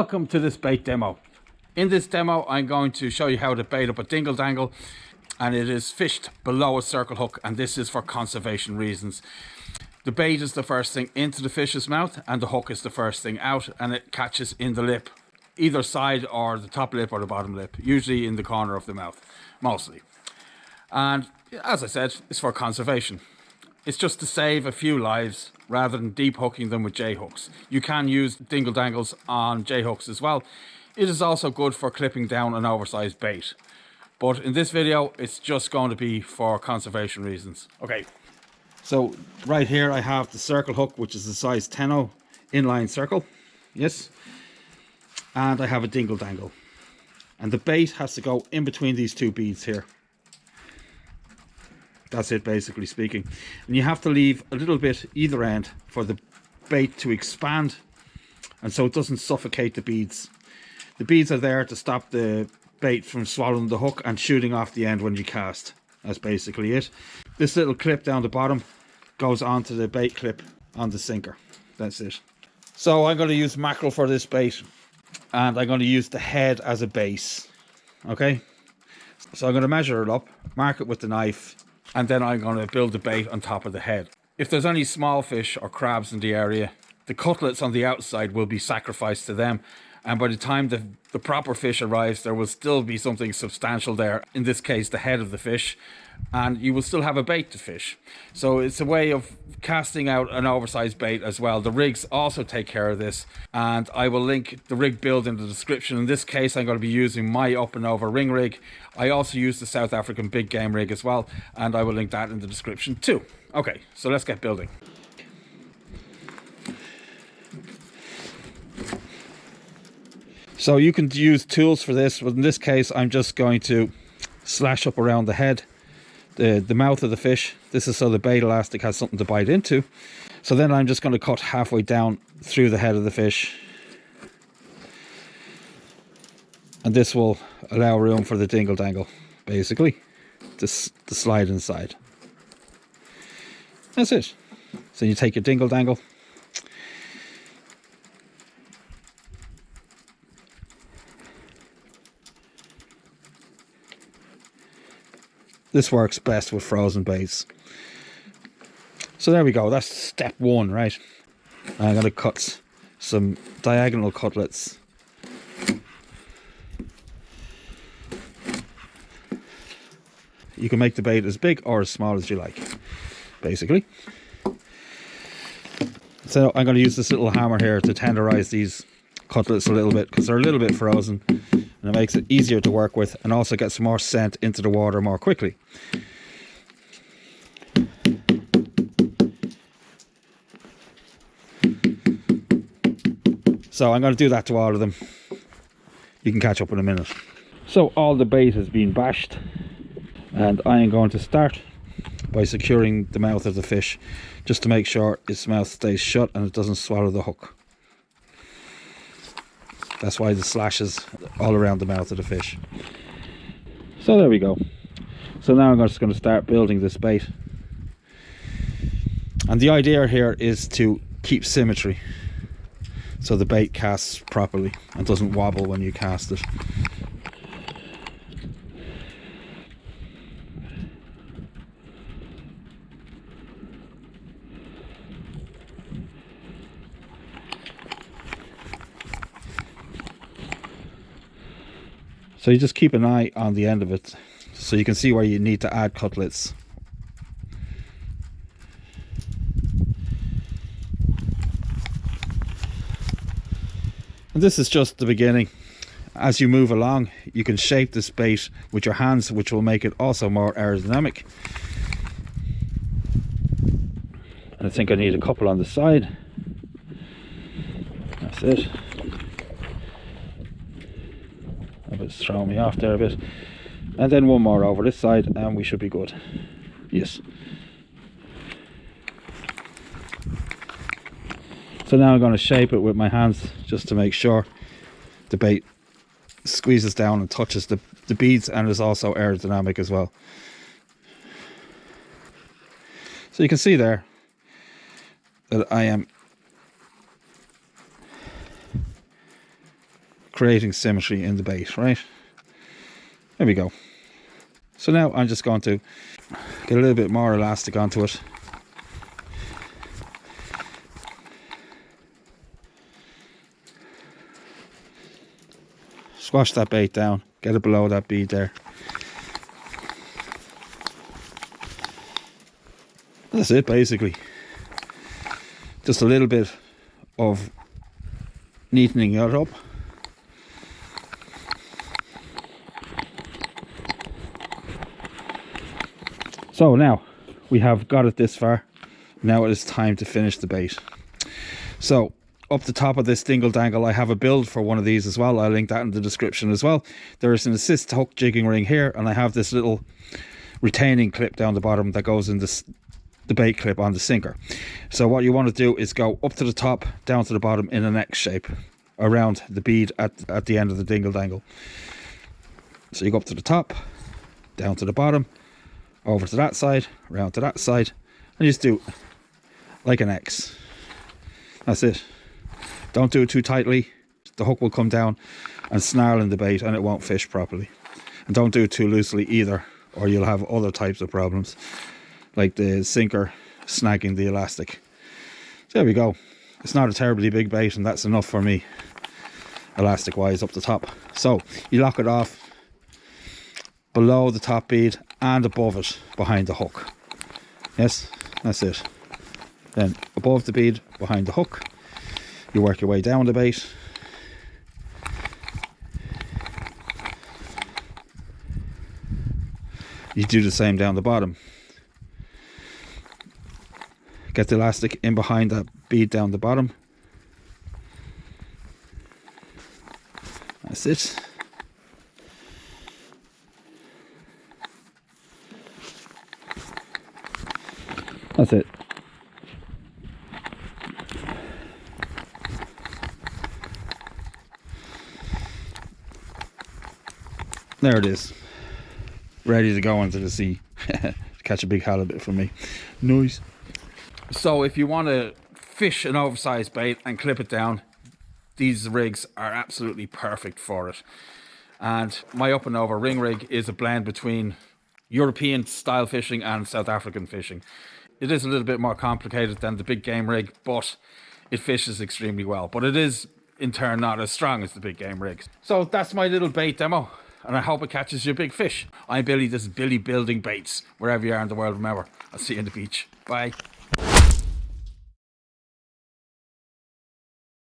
Welcome to this bait demo. In this demo I'm going to show you how to bait up a dingle dangle, and it is fished below a circle hook, and this is for conservation reasons. The bait is the first thing into the fish's mouth and the hook is the first thing out, and it catches in the lip, either side or the top lip or the bottom lip, usually in the corner of the mouth, mostly. And as I said, it's for conservation. It's just to save a few lives rather than deep hooking them with J hooks. You can use dingle dangles on J hooks as well. It is also good for clipping down an oversized bait. But in this video, it's just going to be for conservation reasons. Okay, so right here I have the circle hook, which is the size 10-0 inline circle. Yes. And I have a dingle dangle. And the bait has to go in between these two beads here. That's it, basically speaking. And you have to leave a little bit either end for the bait to expand, and so it doesn't suffocate the beads. The beads are there to stop the bait from swallowing the hook and shooting off the end when you cast. That's basically it. This little clip down the bottom goes onto the bait clip on the sinker. That's it. So I'm going to use mackerel for this bait, and I'm going to use the head as a base. Okay, so I'm going to measure it up, mark it with the knife, and then I'm going to build the bait on top of the head. If there's any small fish or crabs in the area, the cutlets on the outside will be sacrificed to them, and by the time the proper fish arrives, there will still be something substantial there, in this case the head of the fish, and you will still have a bait to fish. So it's a way of casting out an oversized bait as well. The rigs also take care of this, and I will link the rig build in the description. In this case I'm going to be using my up and over ring rig. I also use the South African big game rig as well, and I will link that in the description too. Okay, so let's get building. So you can use tools for this, but in this case I'm just going to slash up around the head, the mouth of the fish. This is so the bait elastic has something to bite into. So then I'm just going to cut halfway down through the head of the fish, and this will allow room for the dingle dangle, basically, to slide inside. That's it. So you take your dingle dangle, this works best with frozen baits. So there we go, that's step one, right? I'm going to cut some diagonal cutlets. You can make the bait as big or as small as you like, basically. So I'm going to use this little hammer here to tenderize these cutlets a little bit, because they're a little bit frozen, and it makes it easier to work with, and also gets more scent into the water more quickly. So I'm going to do that to all of them. You can catch up in a minute. So all the bait has been bashed, and I am going to start by securing the mouth of the fish, just to make sure its mouth stays shut and it doesn't swallow the hook. That's why the slashes all around the mouth of the fish. So there we go. So now I'm just going to start building this bait. And the idea here is to keep symmetry, so the bait casts properly and doesn't wobble when you cast it. So you just keep an eye on the end of it, so you can see where you need to add cutlets. And this is just the beginning. As you move along, you can shape this bait with your hands, which will make it also more aerodynamic. And I think I need a couple on the side. That's it. It's throwing me off there a bit, and then one more over this side and we should be good. Yes. So now I'm going to shape it with my hands, just to make sure the bait squeezes down and touches the beads, and is also aerodynamic as well. So you can see there that I am creating symmetry in the bait, right? There we go. So now I'm just going to get a little bit more elastic onto it. Squash that bait down, get it below that bead there. That's it basically. Just a little bit of neatening it up. So now we have got it this far. Now it is time to finish the bait. So up the top of this dingle dangle, I have a build for one of these as well. I'll link that in the description as well. There is an assist hook jigging ring here, and I have this little retaining clip down the bottom that goes in this, the bait clip on the sinker. So what you want to do is go up to the top, down to the bottom in an X shape around the bead at the end of the dingle dangle. So you go up to the top, down to the bottom, over to that side, around to that side, and you just do like an X. That's it. Don't do it too tightly. The hook will come down and snarl in the bait and it won't fish properly. And don't do it too loosely either, or you'll have other types of problems, like the sinker snagging the elastic. So there we go. It's not a terribly big bait, and that's enough for me, elastic wise, up the top. So you lock it off below the top bead and above it behind the hook. Yes, that's it. Then above the bead, behind the hook, you work your way down the bait. You do the same down the bottom. Get the elastic in behind that bead down the bottom. That's it. That's it. There it is, ready to go into the sea. Catch a big halibut for me. Nice. So if you want to fish an oversized bait and clip it down, these rigs are absolutely perfect for it. And my up and over ring rig is a blend between European style fishing and South African fishing. It is a little bit more complicated than the big game rig, but it fishes extremely well. But it is in turn not as strong as the big game rig. So that's my little bait demo, and I hope it catches you a big fish. I'm Billy, this is Billy Building Baits. Wherever you are in the world, remember, I'll see you on the beach. Bye.